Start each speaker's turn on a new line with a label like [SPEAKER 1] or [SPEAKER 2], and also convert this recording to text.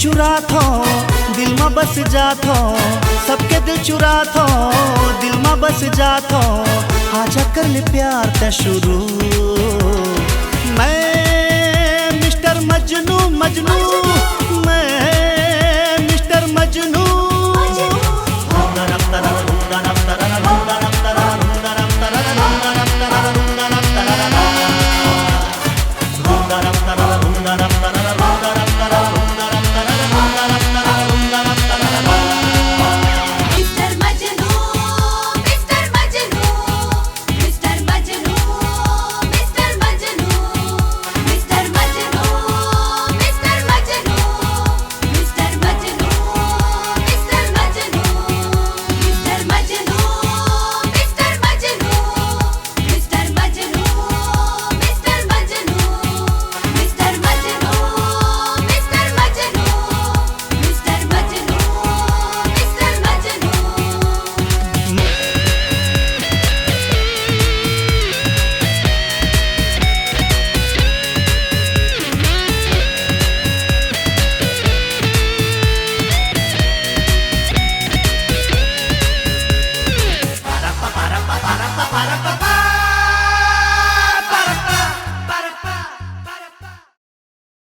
[SPEAKER 1] चुरात हो, दिल में बस जात हो, सबके दिल चुरात हो, दिल में बस जात हो। आजा कर ले प्यार का शुरू। मैं मिस्टर मजनू मजनू, मैं मिस्टर मजनू।